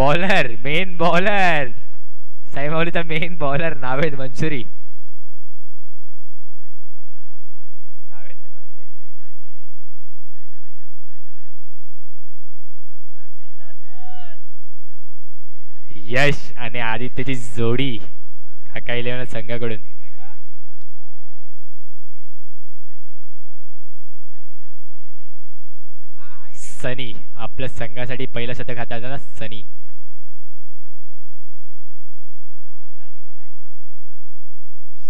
Bowler main bowler Sai माऊलीचा main bowler Naved Mansuri. Yash आणि आदित्यची जोडी काका 11 संघाकडून. सनी आपल्या संघासाठी पहिला शतक हाताळताना सनी.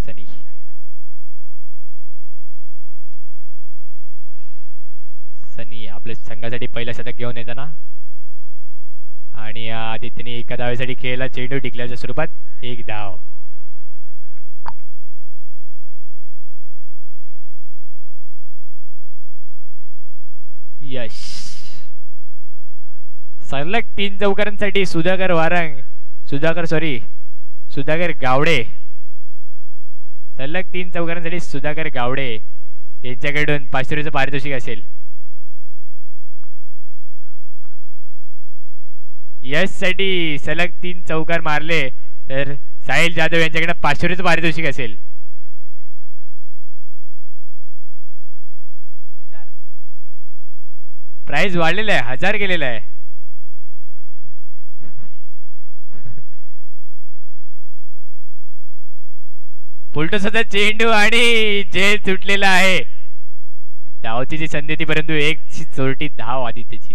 सनी सनी आपल्या संघासाठी पहिला शतक घेऊन येताना आणि आदित्यने एका धावेसाठी खेळला. चेंडू टिकल्याच्या स्वरूपात एक धाव. यश सलग 3 चौकारांसाठी सुधाकर गावडे. सलग 3 चौकारांसाठी सुधाकर गावडे यांच्याकडून 500 रुपये पारितोषिक असेल. यश साठी सलग 3 चौकार मारले तर साहिल जाधव यांच्याकडे 500 रुपये पारितोषिक असेल. प्राइस वाढलेला आहे, 1000 गेलेला आहे. फुलटोसाचा चेंडू आणि जेल सुटलेला आहे. धावची जी संधी ती परंतु एक चोरटी धाव आदित्यची.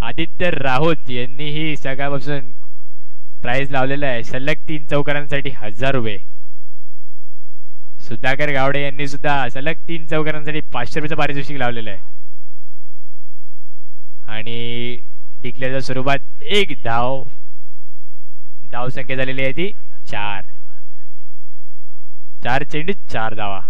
आदित्य राऊत यांनीही सकाळपासून प्राइस लावलेला आहे सलग 3 चौकारांसाठी 1000 रुपये. सुधाकर गावडे यांनी सुद्धा सलग 3 चौकारांसाठी 500 रुपयाचं पारितोषिक लावलेलं आहे. आणि टिकल्याच्या स्वरूपात एक धाव. धाव संख्या झालेली आहे ती 4. 4 चेंडू 4 धावा.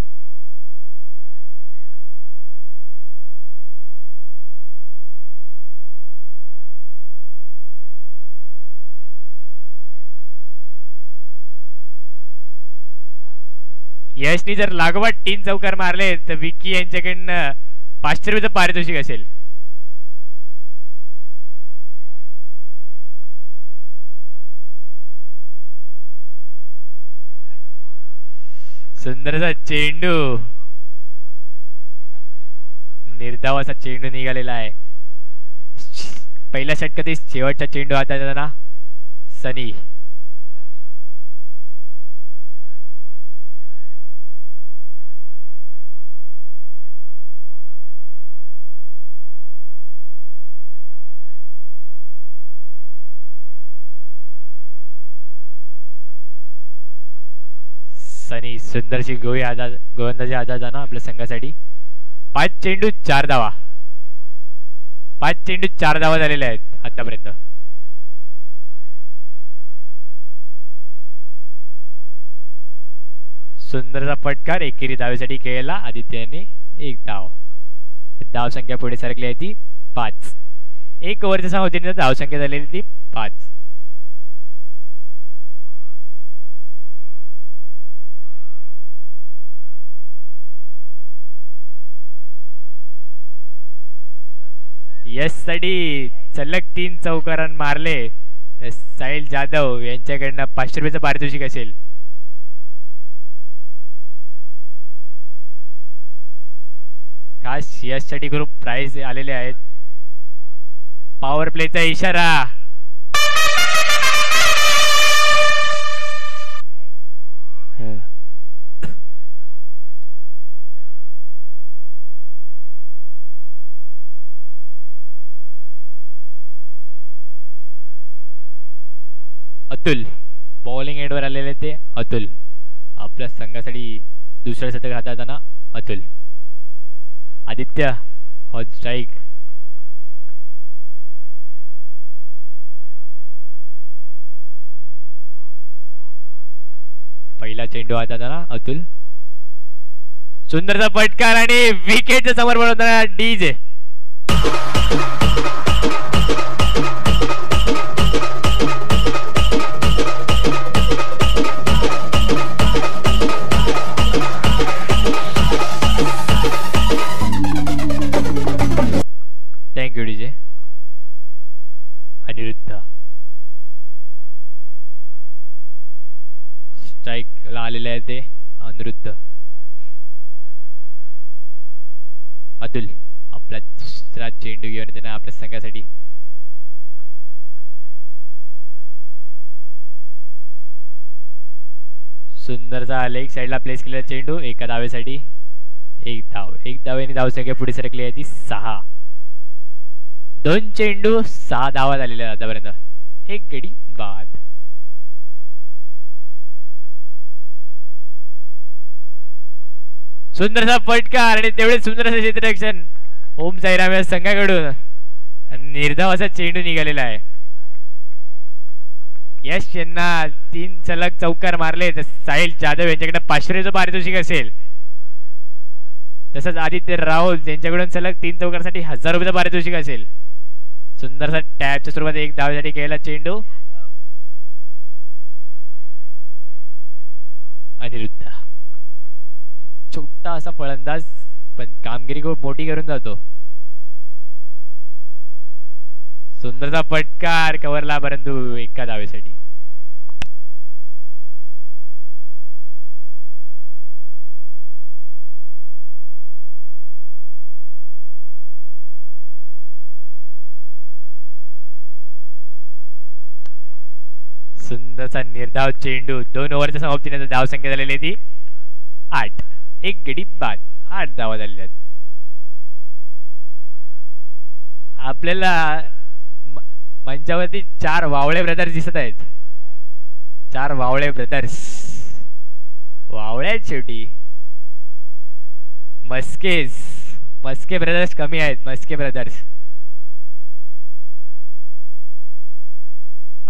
यशनी जर लागोपाठ 3 चौकार मारले तर विकी यांच्याकडनं 500 रुपयाचं पारितोषिक असेल. सुंदरसा चेंडू, निर्धावाचा चेंडू निघालेला आहे. पहिल्या षटकातील शेवटचा चेंडू हाताळताना सनी. सनी सुंदरशी गोलंदाजी हाताळताना आपल्या संघासाठी 5 चेंडू 4 धावा. 5 चेंडू 4 धावा झालेल्या आहेत आतापर्यंत. सुंदरचा फटकार एकेरी धावेसाठी खेळला आदित्यने 1 धाव. धाव संख्या पुढे सरकली आहे ती 5. 1 ओव्हरच्या सामोरील धाव संख्या झालेली ती 5. यश साठी सलग 3 चौकार मारले तर साहिल जाधव यांच्याकडनं 500 रुपयाचं पारितोषिक असेल. खास यश साठी ग्रुप प्राइज आलेले आहेत. पॉवर प्लेचा इशारा. अतुल बॉलिंग एंडवर आलेले ते अतुल. आपल्या संघासाठी दुसऱ्या शतक हाताळताना अतुल. Aditya on strike. पहिला चेंडू हाताळताना अतुल. सुंदरचा फटकार आणि विकेटच्या समोर बनवताना डीजे. जोडीचे. अनिरुद्ध स्ट्राईकला आलेले आहे ते. अनिरुद्ध. अतुल आपला दुसरा चेंडू घेऊन येताना आपल्या संघासाठी. सुंदरचा लेग साईडला प्लेस केलेला चेंडू एका धावेसाठी. एक धावेने धावसंख्या पुढे सरकली आहे ती 6. 2 चेंडू 6 धावा झालेल्या आतापर्यंत. एक गडी बाद. सुंदरसा फटकार आणि तेवढे सुंदर असं क्षेत्ररक्षण ओम साईराम या संघाकडून. निर्धाव असा चेंडू निघालेला आहे. यश यांना 3 सलग चौकार मारले. साहिल जाधव यांच्याकडे 500 पारितोषिक असेल. तसंच आदित्य राहुल यांच्याकडून सलग 3 चौकारसाठी 1000 रुपयाचं पारितोषिक असेल. सुंदरसा टॅपच्या स्वरूपात एक धावेसाठी केलेला चेंडू. अनिरुद्ध छोटा असा फलंदाज पण कामगिरी खूप मोठी करून जातो. सुंदरचा फटकार कव्हरला परंतु एका धावेसाठी. सुंदरचा निर्धाव चेंडू. 2 ओव्हरच्या समाप्तीनंतर धावसंख्या झालेली ती 8. एक गडी बाद. 8 धावा झालेल्या. आपल्याला मंचावरती 4 वावळे ब्रदर्स दिसत आहेत. 4 वावळे ब्रदर्स. वावळे आहेत शेवटी. मस्के ब्रदर्स कमी आहेत. मस्के ब्रदर्स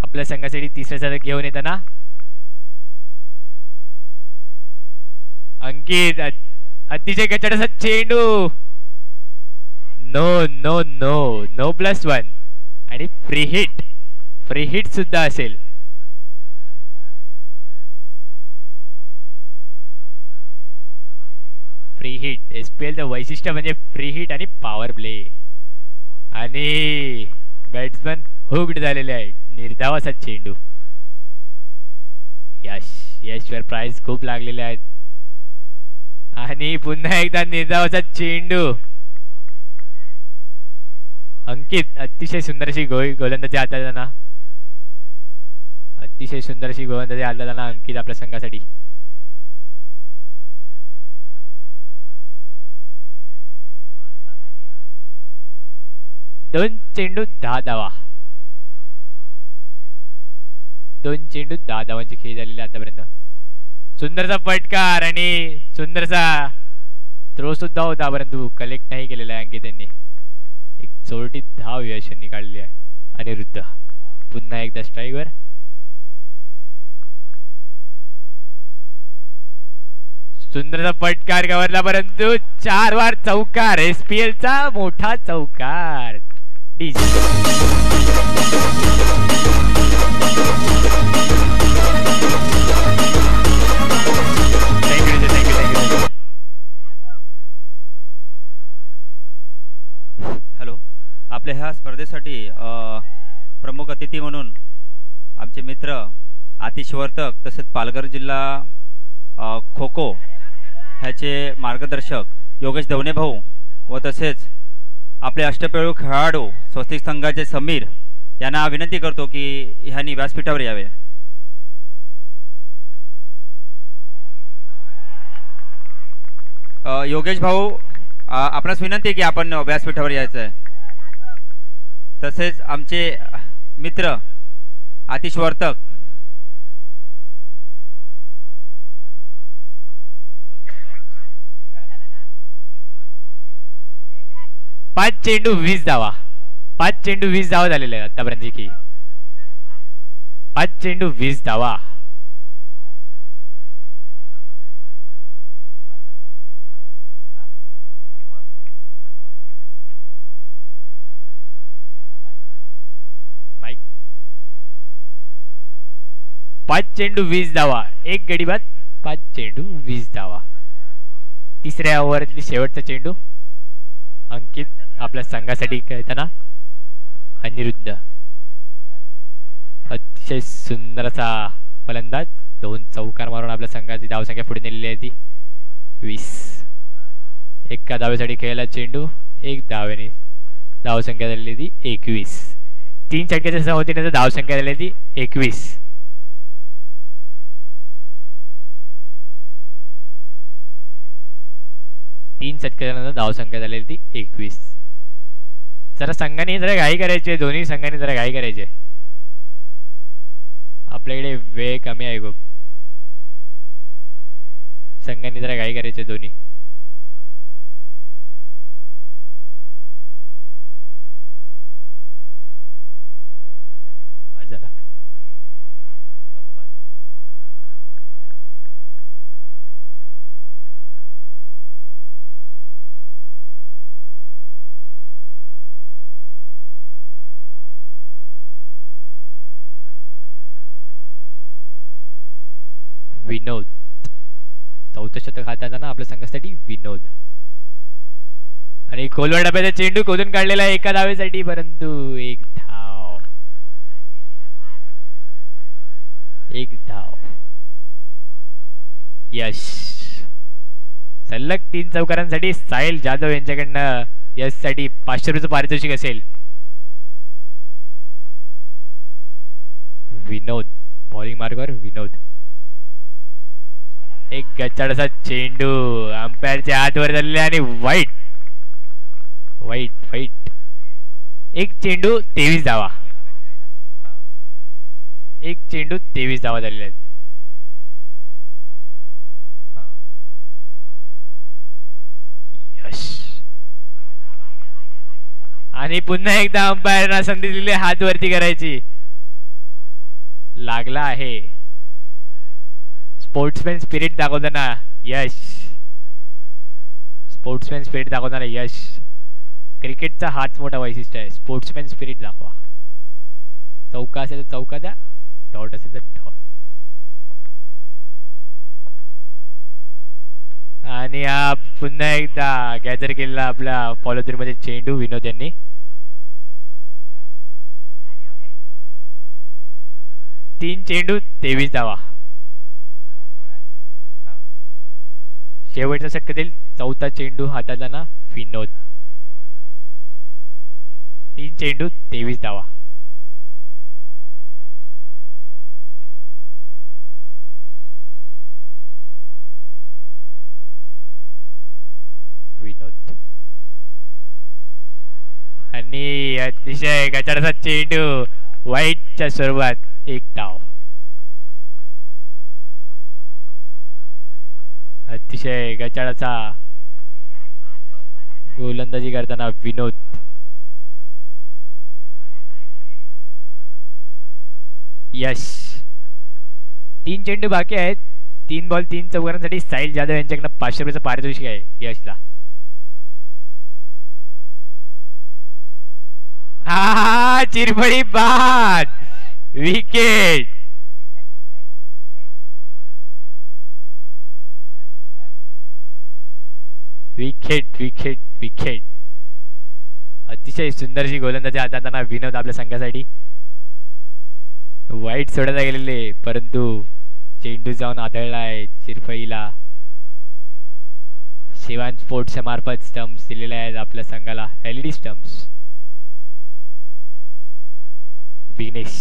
आपल्या संघासाठी तिसऱ्या शतक घेऊन येताना अंकित. अतिशय गचड असा चेंडू. नो +1 आणि फ्री हिट सुद्धा असेल. फ्री हिट SPL चं वैशिष्ट्य म्हणजे फ्री हिट आणि पॉवर प्ले. आणि बॅट्समन हुक्ड झालेले आहे. निर्धाव असा चेंडू. यशवर प्राइज खूप लागलेले आहेत. आणि पुन्हा एकदा निर्धावाचा चेंडू. अंकित अतिशय सुंदरशी गोलंदाजी हाताळताना. अंकित आपल्या संघासाठी. दोन चेंडू 10 धावा. 2 चेंडू 10 धावांची खेळ झालेली आतापर्यंत. सुंदरचा फटकार आणि सुंदरसा थ्रो सुद्धा होता परंतु कलेक्ट नाही केलेला आहे अंकित यांनी. एक चोरटी धाव यश यांनी काढली आहे. अनिरुद्ध पुन्हा एकदा स्ट्राईकवर. सुंदरचा फटकार कव्हरला परंतु 4 वार चौकार. SPL चा मोठा चौकार. हॅलो. आपल्या ह्या स्पर्धेसाठी प्रमुख अतिथी म्हणून आमचे मित्र आतिश वर्तक तसेच पालघर जिल्हा खो खो ह्याचे मार्गदर्शक योगेश दवणे भाऊ व तसेच आपले अष्टपैलू खेळाडू स्वस्तिक संघाचे समीर यांना विनंती करतो की ह्यांनी व्यासपीठावर यावे. योगेश भाऊ आपणास विनंती आहे की आपण व्यासपीठावर यायचं आहे. तसेच आमचे मित्र आतिश वर्तक. पाच चेंडू 20 धावा. 5 चेंडू 20 धावा झालेले आहेत आतापर्यंत की. 5 चेंडू 20 धावा. पाच चेंडू 20 धावा. एक गडी बाद. 5 चेंडू 20 धावा. तिसऱ्या ओव्हरतली शेवटचा चेंडू अंकित. आपल्या संघासाठी खेळताना अनिरुद्ध अतिशय सुंदर असा फलंदाज 2 चौकार मारून आपल्या संघाची धावसंख्या पुढे नेलेली आहे ती 20. एका धावेसाठी खेळला चेंडू 1 धावेने धावसंख्या झालेली ती 21. 3 षटकाच्या सहावतीने धावसंख्या झालेली ती 21. तीन षटकाच्या धावसंख्या झालेली ती 21. जरा संघाने जरा घाई करायची, दोन्ही संघाने जरा घाई करायची. आपल्याकडे वेळ कमी आहे खूप. संघाने जरा घाई करायचे दोन्ही. झाला विनोद 4थं शतक हातात ना आपल्या संघासाठी विनोद. आणि खोलवर डब्याचा चेंडू खोलून काढलेला एका धावेसाठी, परंतु 1 धाव. 1 धाव. यश. सलग 3 चौकारांसाठी साहिल जाधव यांच्याकडनं यश साठी 500 रुपये पारितोषिक असेल. विनोद बॉलिंग मार्गावर विनोद. एक गच्चाडसा चेंडू अंपायरच्या हातवर झालेले आणि वाईट वाईट वाईट. एक चेंडू 23 धावा. एक चेंडू 23 धावा झालेल्या आहेत. यश. आणि पुन्हा एकदा अंपायरना संधी दिली हात वरती करायची. लागला आहे. स्पोर्ट्समॅन स्पिरिट दाखवताना यश. स्पोर्ट्समॅन स्पिरिट दाखवताना यश. क्रिकेटचा हाच मोठा वैशिष्ट्य आहे. स्पोर्ट्समॅन स्पिरिट दाखवा. चौका असेल तर चौका द्या, डॉट असेल तर डॉट. आणि हा पुन्हा एकदा गॅदर केलेला आपल्या फॉलोथ्रू मध्ये चेंडू विनोद यांनी. तीन चेंडू 23 धावा. शेवटचा षटक देईल 4था चेंडू हाताला ना विनोद. 3 चेंडू 23 धावा. विनोद. आणि अतिशय गचाडाचा चेंडू वाईटच्या स्वरूपात 1 धाव. अतिशय गचाडाचा गोलंदाजी करताना विनोद. यश. 3 चेंडू बाकी आहेत. 3 बॉल 3 चौकारांसाठी साहिल जाधव यांच्याकडनं 500 रुपयाचं पारितोषिक आहे यशला. हा चिरफळी बाद. विकेट. Wicket wicket wicket. अतिशय सुंदरशी गोलंदाजी हाताळताना विनोद आपल्या संघासाठी. वाईट सोडता गेलेले, परंतु चेंडू जाऊन आदळलाय चिरफळीला. शिवान स्पोर्ट्सच्या मार्फत स्टंप्स दिलेले आहेत आपल्या संघाला, LED स्टंप्स. विघ्नेश.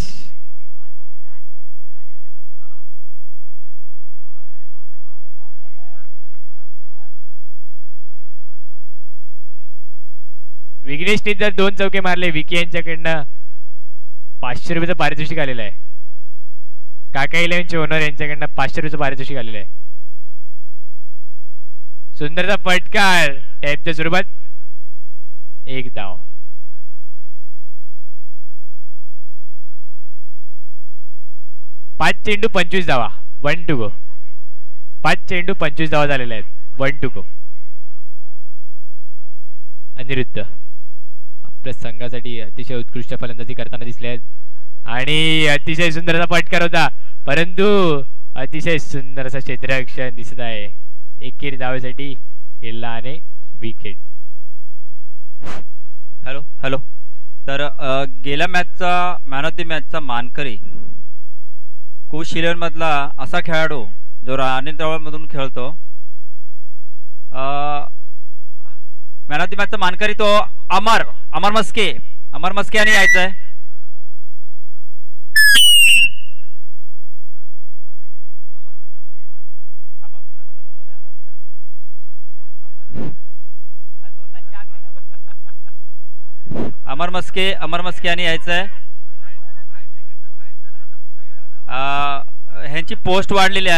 विघ्नेशने जर 2 चौके मारले, विकी यांच्याकडनं 500 रुपयाचं पारितोषिक आलेलं आहे. काका 11चे ओनर यांच्याकडनं 500 रुपयाचं पारितोषिक आलेलं आहे. सुंदरचा फटकार टॅपच्या स्वरूपात 1 धाव. पाच चेंडू 25 धावा. 1 to go. 5 चेंडू 25 धावा झालेल्या आहेत. 1 to go. अनिरुद्ध आपल्या संघासाठी अतिशय उत्कृष्ट फलंदाजी करताना दिसले आहेत. आणि अतिशय सुंदर असा फटकार होता, परंतु अतिशय सुंदर असा क्षेत्ररक्षण दिसत आहे. एकेरी धावेसाठी किल्ला आणि विकेट. हॅलो. तर गेल्या मॅचचा मॅन ऑफ द मॅचचा मानकरी मधला असा खेळाडू जो राणीतळमधून खेळतो. मॅन ऑफ द मॅचचा मानकरी तो अमर अमर मस्के. अमर मस्के यांनी यायचं आहे. अमर मस्के यांनी यायचं आहे. ह्यांची पोस्ट वाढलेली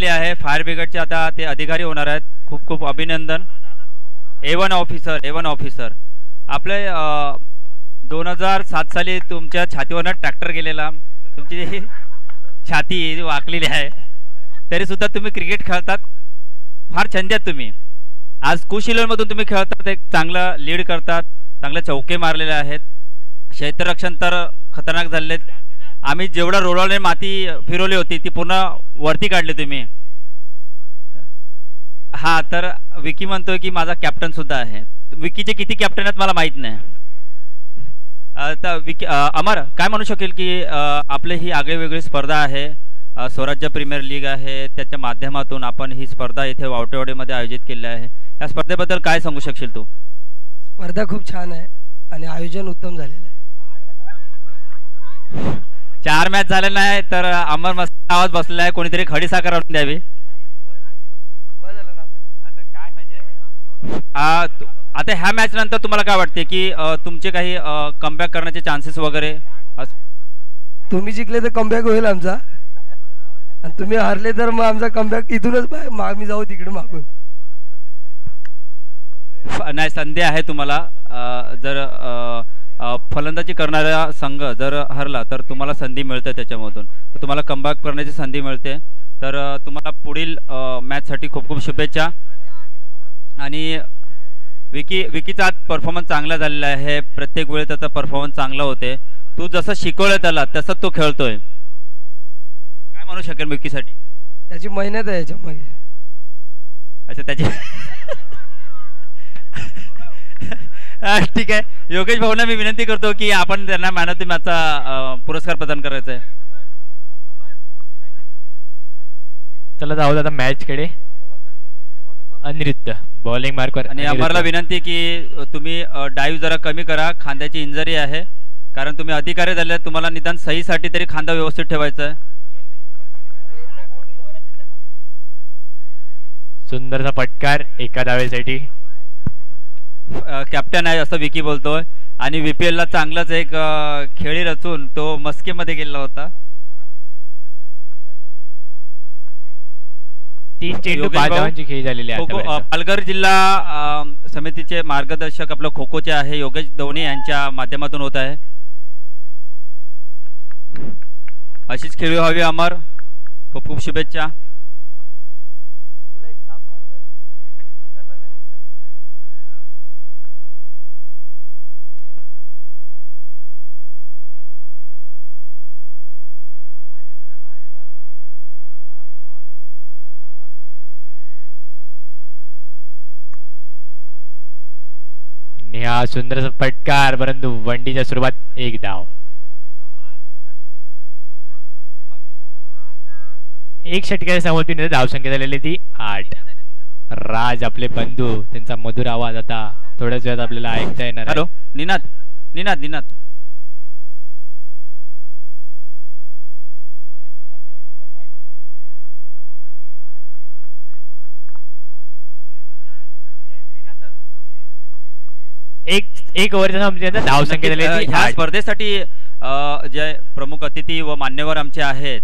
आहे. फायर ब्रिगेडचे आता ते अधिकारी होणार आहेत. खूप खूप अभिनंदन. A1 ऑफिसर आपले 2007 साली तुमच्या छातीवरनं ट्रॅक्टर गेलेला. तुमची छाती वाकलेली आहे तरी सुद्धा तुम्ही क्रिकेट खेळतात. फार छंदी आहेत तुम्ही. आज कुशिलरमधून तुम्ही खेळतात. एक चांगलं लीड करतात. चांगले चौके मारलेले आहेत. क्षेत्ररक्षण तर खतरनाक झालेत. आम्ही जेवढा रोलरने माती फिरवली होती ती पूर्ण वरती काढली तुम्ही. हा तर विकी म्हणतोय की माझा कॅप्टन सुद्धा आहे. विकीचे किती कॅप्टन आहेत मला माहित नाही. तर विकी अमर काय म्हणू शकेल की आपली ही आगळीवेगळी स्पर्धा आहे. स्वराज्य प्रीमियर लीग आहे. त्याच्या माध्यमातून आपण ही स्पर्धा इथे वावटेवाडीमध्ये आयोजित केली आहे. या स्पर्धेबद्दल काय सांगू शकशील तू? स्पर्धा खूप छान आहे आणि आयोजन उत्तम झालेलं आहे. 4 मॅच झाले नाही तर अमर मस्त आवाज बसलेला आहे. कोणीतरी खडी साखर आणून द्यावी. आता ह्या मॅच नंतर तुम्हाला काय वाटते की तुमचे काही कमबॅक करण्याचे चान्सेस वगैरे? तुम्ही जिंकले तर कमबॅक होईल आमचा आणि तुम्ही हारले तर मग आमचा कमबॅक इथूनच आम्ही जाऊ तिकडे मागून. नाही संधी आहे तुम्हाला. जर फलंदाजी करणारा संघ जर हरला तर तुम्हाला संधी मिळते. त्याच्यामधून तर तुम्हाला कमबॅक करण्याची संधी मिळते. तर तुम्हाला पुढील मॅचसाठी खूप खूप शुभेच्छा. आणि विकीचा परफॉर्मन्स चांगला झालेला आहे. प्रत्येक वेळी त्याचा परफॉर्मन्स चांगला होते. तू जसं शिकवलं त्याला तसं तो खेळतोय. काय म्हणू शकेल विकीसाठी? त्याची मेहनत आहे याच्यामागे. अच्छा त्याची ठीक आहे. योगेश भाऊंना मी विनंती करतो की आपण त्यांना मॅन ऑफ द मॅचचा पुरस्कार प्रदान करायचा आहे. चला जाऊ आता मॅच कडे. अनिरुद्ध बॉलिंग मार्कवर. आणि अमरला विनंती की तुम्ही डाईव्ह जरा कमी करा. खांद्याची इंजरी आहे. कारण तुम्ही अधिकारी झाले. तुम्हाला निदान सहीसाठी तरी खांदा व्यवस्थित ठेवायचा आहे. सुंदरसा फटकार एका धावेसाठी. कॅप्टन आहे असं विकी बोलतोय. आणि VPL ला चांगलाच एक खेळी रचून तो मस्केमध्ये गेला होता. 3 चेंडू 5 धावांची खेळी झालेली आहे. पालघर जिल्हा समितीचे मार्गदर्शक आपलं खो खोचे आहे योगेश दवणे यांच्या माध्यमातून होत आहे. अशीच खेळी व्हावी अमर. खूप खूप शुभेच्छा. हा सुंदरसा फटकार परंतु वंडीच्या सुरुवात 1 धाव. 1 षटकाच्या समोर धावसंख्या झालेली ती 8. राज आपले बंधू त्यांचा मधुर आवाज आता थोड्याच वेळात आपल्याला ऐकता येणार. हॅलो निनाद. एक ओव्हरच्या धावसंख्या झालेली. ह्या स्पर्धेसाठी जे प्रमुख अतिथी व मान्यवर आमचे आहेत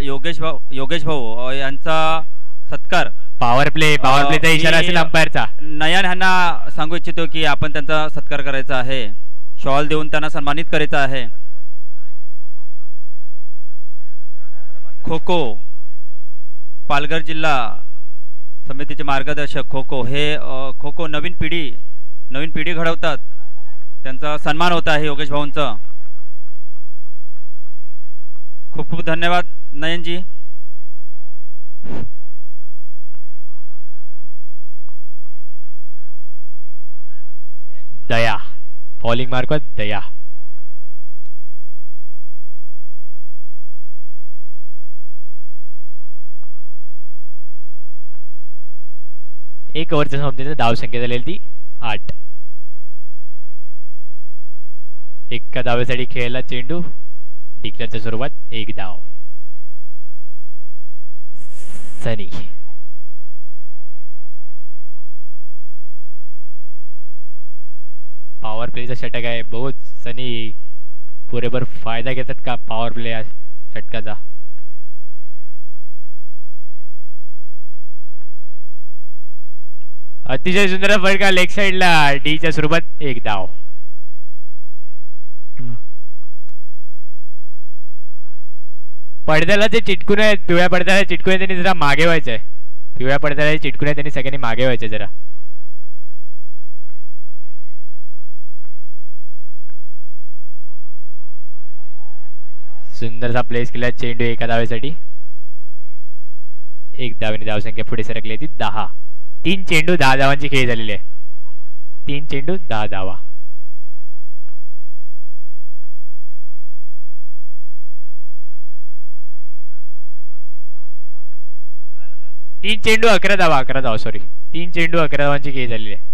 योगेश भाऊ यांचा सत्कार पॉवर प्लेचा इशारा असेल अंपायरचा. नयन यांना सांगू इच्छितो की आपण त्यांचा सत्कार करायचा आहे. शॉल देऊन त्यांना सन्मानित करायचं आहे. खो खो पालघर जिल्हा समितीचे मार्गदर्शक खो खो हे खो खो नवीन पिढी घडवतात. त्यांचा सन्मान होत आहे योगेश भाऊंचा. खूप खूप धन्यवाद नयनजी. दया बॉलिंग मार्फत दया. एक ओव्हरच्या संमतीने धाव संख्या झालेली ती 8. एका धावेसाठी खेळला चेंडू. डिक्लेअरच्या स्वरूपात 1 धाव. सनी पॉवर प्लेचा षटक आहे. बहुत सनी पुरेपूर फायदा घेतात का पॉवर प्ले या षटकाचा. अतिशय सुंदर फटका लेग साइडला. डीच्या स्वरूपात 1 धाव. पडद्याला जे चिटकून आहे पिवळ्या पडद्याला चिटकून आहे त्यांनी जरा मागे व्हायचंय. पिवळ्या पडद्याला चिटकून आहे त्यांनी सगळ्यांनी मागे व्हायचंय जरा. सुंदरसा प्लेस केला चेंडू एका धावेसाठी. 1 धावेने धावसंख्या पुढे सरकली ती 10. 3 चेंडू 10 धावांची खेळी झालेली आहे. 3 चेंडू 10 धावा. तीन चेंडू 11 धावा सॉरी 3 चेंडू 11 धावांची खेळी झालेली आहे.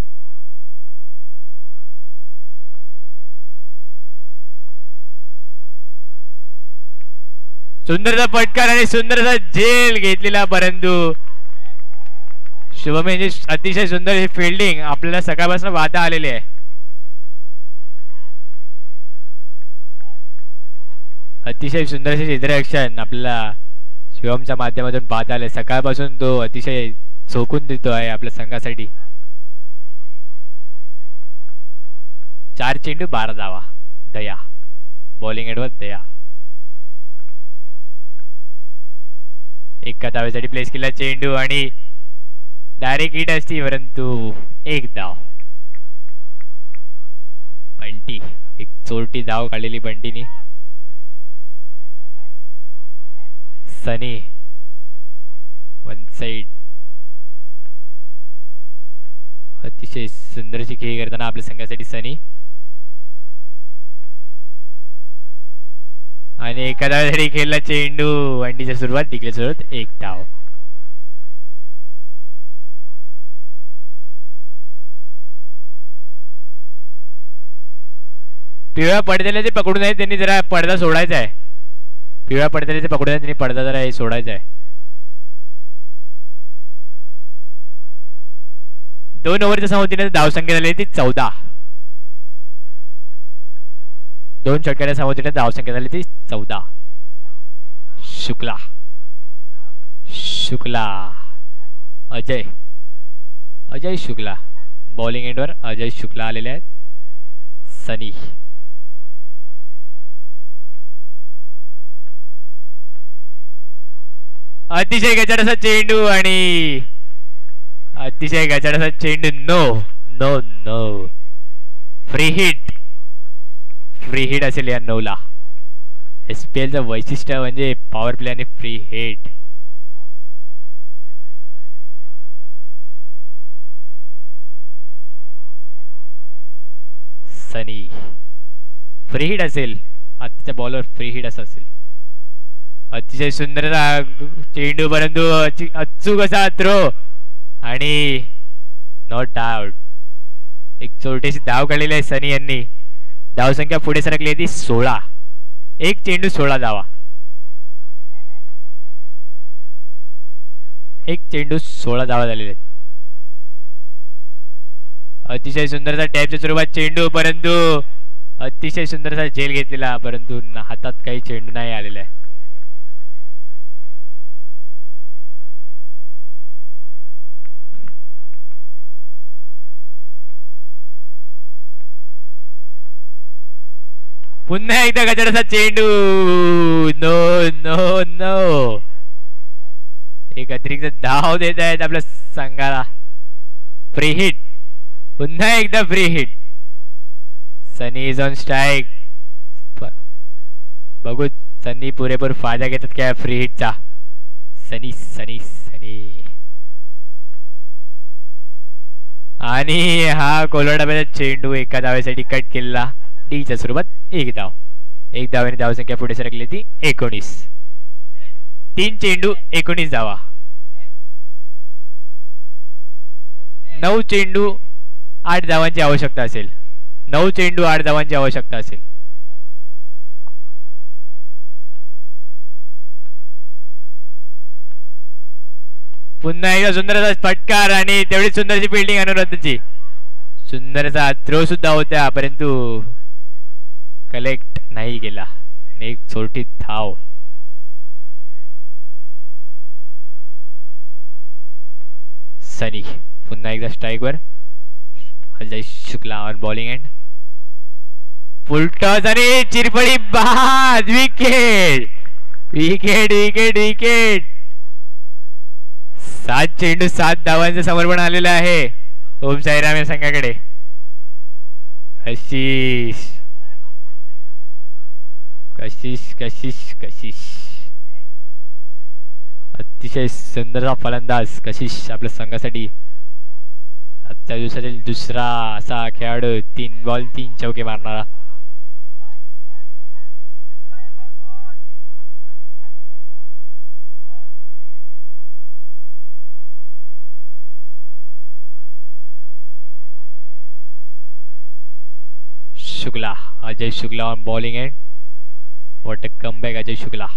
सुंदरचा पटकार आणि सुंदरचा झेल घेतलेला परंतु शुभम यांची अतिशय सुंदर ही फिल्डिंग आपल्याला सकाळपासून वादा आलेली आहे. अतिशय सुंदर क्षेत्ररक्षण आपल्याला शिवमच्या माध्यमातून पाहता आले. सकाळपासून तो अतिशय झोकून देतो आहे आपल्या संघासाठी. 4 चेंडू 12 धावा. दया बॉलिंग एंडवर दया. एका धावेसाठी प्लेस केला चेंडू आणि डायरेक्ट हिट असती परंतु 1 धाव. बंटी एक चोरटी धाव काढलेली बंटीने. Sunny one side. अतिशय सुंदरशी खेळी करताना आपल्या संघासाठी सनी. आणि एका धावेसाठी खेळला चेंडू. वंडीच्या सुरुवात डिक्लेअर सुरुवात 1 धाव. पिवळ्या पडद्याला जे पकडून आहे त्यांनी जरा पडदा सोडायचा आहे. पिवळ्या पडद्याला जे पकडून आहे त्यांनी पडदा जरा सोडायचा आहे. 2 ओव्हरच्या संमतीने धावसंख्या झाली ती 14. 2 षटकाच्या संमतीने धावसंख्या झाली ती 14. शुक्ला अजय शुक्ला बॉलिंग एंडवर अजय शुक्ला आलेले आहेत. सनी अतिशय गचाड असा चेंडू आणि अतिशय गचाड असा चेंडू. नो फ्री हिट असेल या 9 ला. SPL वैशिष्ट्य म्हणजे पॉवर प्ले आणि free hit. Sunny free hit असेल. आताच्या बॉलवर फ्री हिट असं असेल. अतिशय सुंदर चेंडू परंतु अचूक असा थ्रो आणि नॉट आउट. एक छोटीशी धाव काढलेली आहे सनी यांनी. धावसंख्या पुढे सरकली आहे ती 16. 1 चेंडू 16 धावा. 1 चेंडू 16 धावा झालेले आहेत. अतिशय सुंदरचा टॅपच्या स्वरूपात चेंडू परंतु अतिशय सुंदरसा झेल घेतलेला परंतु हातात काही चेंडू नाही आलेला आहे. पुन्हा एकदा गजराचा चेंडू. नो एक अतिरिक्त धाव देत आहेत आपल्या संघाला. Free hit. पुन्हा एकदा free hit. Sunny is on strike. बघू सनी पुरेपूर फायदा घेतात काय फ्री हिटचा. सनी आणि हा कोलवाडाचा चेंडू एका धावेसाठी कट केला. डीच्या स्वरूपात 1 धाव. 1 धावेने धावसंख्या पुढे सरकली ती 19. 3 चेंडू 19 धावा. 9 चेंडू 8 धावांची आवश्यकता असेल. 9 चेंडू 8 धावांची आवश्यकता असेल. पुन्हा एकदा सुंदरचा फटकार आणि तेवढी सुंदरची फिल्डिंग अनुराधाची. सुंदरचा थ्रो सुद्धा होता परंतु कलेक्ट नाही केला. एक छोटी धाव. सनी पुन्हा एकदा स्ट्राईकवर. Ajay Shukla on bowling end. Full toss आणि चिरफळी बाद. Wicket wicket wicket wicket. 7 चेंडू 7 धावांचं समर्पण आलेलं आहे ओम साईराम या संघाकडे. कशिश कशिश कशिश कशिश अतिशय सुंदर फलंदाज कशिश आपल्या संघासाठी आजच्या दिवसातील दुसरा असा खेळाडू. 3 बॉल 3 चौके मारणारा. Shukla Ajay Shukla on bowling end. What a comeback Ajay Shukla.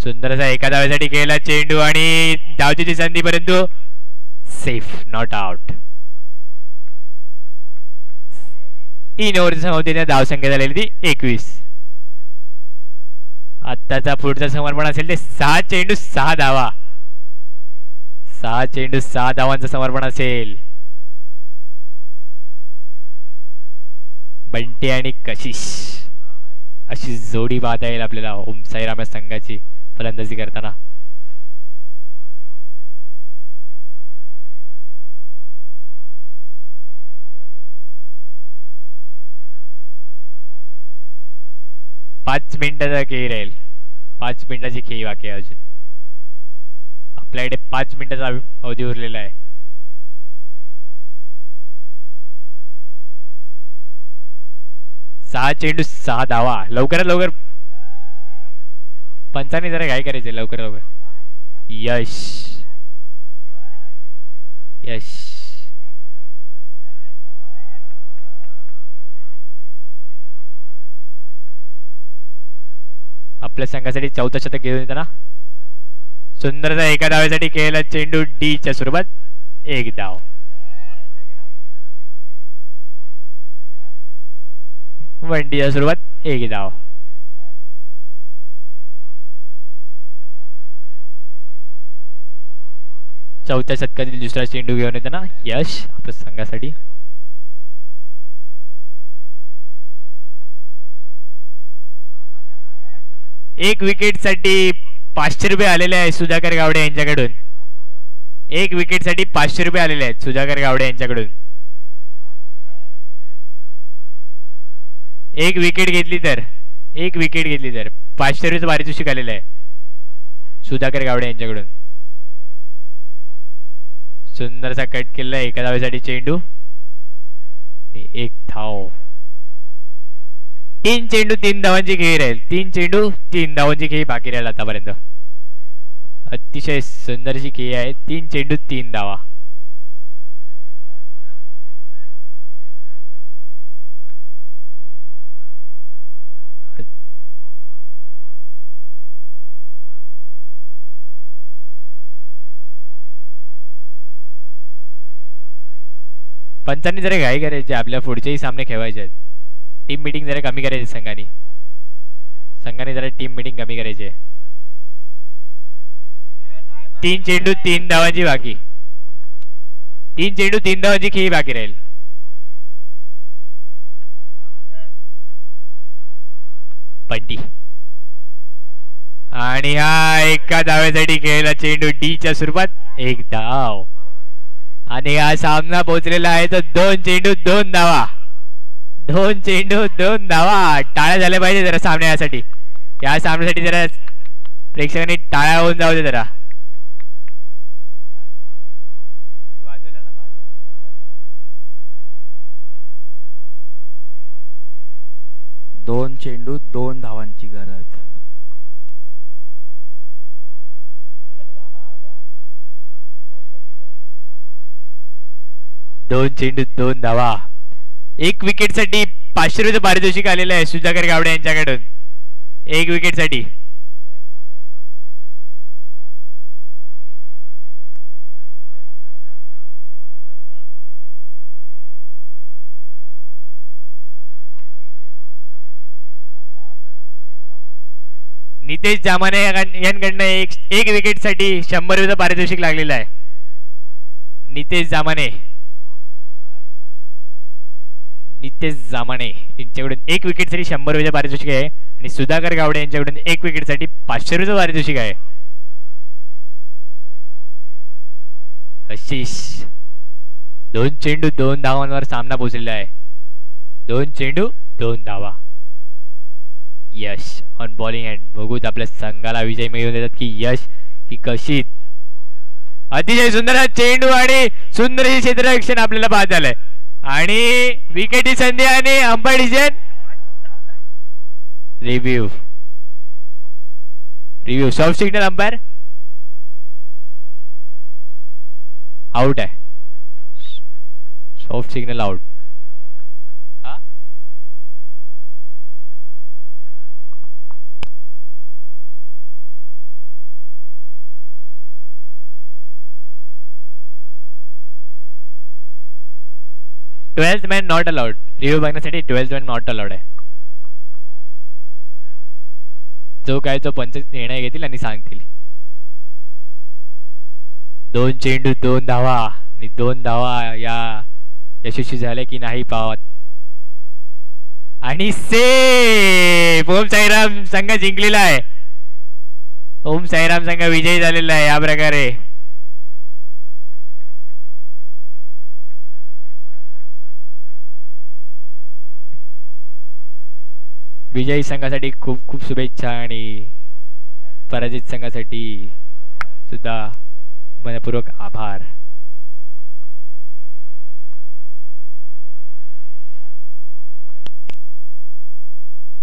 सुंदरसा एका धावेसाठी केला चेंडू आणि धावची संधी परंतु सेफ नॉट आउट. 3 ओव्हरच्या समाप्तीने धावसंख्या झालेली ती 21. आत्ताचा पुढचा समर्पण असेल ते 6 चेंडू 6 धावा. 6 चेंडू 6 धावांचं समर्पण असेल. बंटी आणि कशिश अशी जोडी पाहता येईल आपल्याला ओम साईराम संघाची फलंदाजी करताना. पाच मिनिटाचा खेळ राहील. 5 मिनिटाची खेळ बाकी आहे अजून. आपल्याकडे 5 मिनिटाचा अवधी उरलेला आहे. सहा चेंडू 6 धावा. लवकरात लवकर पंचाने जरा काय करायचे लवकर लवकर. यश यश आपल्या संघासाठी 4थं शतक घेऊन येताना. सुंदरचा एका धावेसाठी खेळला चेंडू. डीच्या स्वरूपात 1 धाव. वनडीच्या स्वरूपात 1 धाव. चौथ्या शतकातील दुसरा चेंडू घेऊन येताना यश आपल्या संघासाठी. एक विकेट साठी 500 रुपये आलेले आहेत सुधाकर गावडे यांच्याकडून. 1 विकेट साठी 500 रुपये आलेले आहेत सुधाकर गावडे यांच्याकडून. 1 विकेट घेतली तर 500 रुपयाचं पारितोषिक आलेलं आहे सुधाकर गावडे यांच्याकडून. सुंदरसा कट केलेला एका धावेसाठी चेंडू. 1 धाव. 3 चेंडू 3 धावांची खेळी राहील. 3 चेंडू 3 धावांची खेळी बाकी राहील आतापर्यंत. अतिशय सुंदरची खेळी आहे. 3 चेंडू 3 धावा. पंचांनी जरा घाई करायची. आपल्या पुढचेही सामने खेळवायचे आहेत. टीम मीटिंग जरा कमी करायची संघाने जरा टीम मीटिंग कमी करायची. 3 चेंडू 3 धावांची बाकी. 3 चेंडू 3 धावांची खेळी बाकी राहील. बंटी आणि हा एका धावेसाठी खेळला चेंडू. डीच्या स्वरूपात 1 धाव. आणि हा सामना पोहोचलेला आहे तर 2 चेंडू 2 धावा. 2 चेंडू 2 धावा. टाळ्या झाल्या पाहिजे जरा सामन्यासाठी. या सामन्यासाठी जरा प्रेक्षकांनी टाळ्या होऊन जाऊ दे जरा. 2 चेंडू 2 धावांची गरज. दोन चेंडू 2 धावा. 1 विकेट साठी 500 रुपये पारितोषिक आलेलं आहे सुधाकर गावडे यांच्याकडून. 1 विकेट साठी. नितेश जामाने यांकडनं एक विकेट साठी 100 रुपये पारितोषिक लागलेलं आहे. नितेश जामाने यांच्याकडून 1 विकेट साठी 100 रुपये पारितोषिक आहे आणि सुधाकर गावडे यांच्याकडून 1 विकेट साठी 500 रुपये पारितोषिक आहे. कशिश 2 चेंडू 2 धावांवर सामना पोहोचलेला आहे. 2 चेंडू 2 धावा. यश ऑन बॉलिंग एंड. बघूत आपल्या संघाला विजय मिळवून देतात की यश की कशी. अतिशय सुंदर चेंडू आणि सुंदर क्षेत्ररक्षण आपल्याला पाहत झालंय आणि विकेटी संधी आणि umpire decision. Review soft signal. Umpire out आहे. Soft signal out. 12th man not allowed. Review बघण्यासाठी 12th मॅन नॉट अलाउड आहे. जो काय तो पंच निर्णय घेतील आणि सांगतील. 2 चेंडू 2 धावा आणि 2 धावा या यशस्वी झाले की नाही पाहत. आणि सेफ. ओम साईराम संघ जिंकलेला आहे. ओम साईराम संघ विजयी झालेला आहे. या प्रकारे विजयी संघासाठी खूप खूप शुभेच्छा आणि पराजित संघासाठी सुद्धा मनपूर्वक आभार.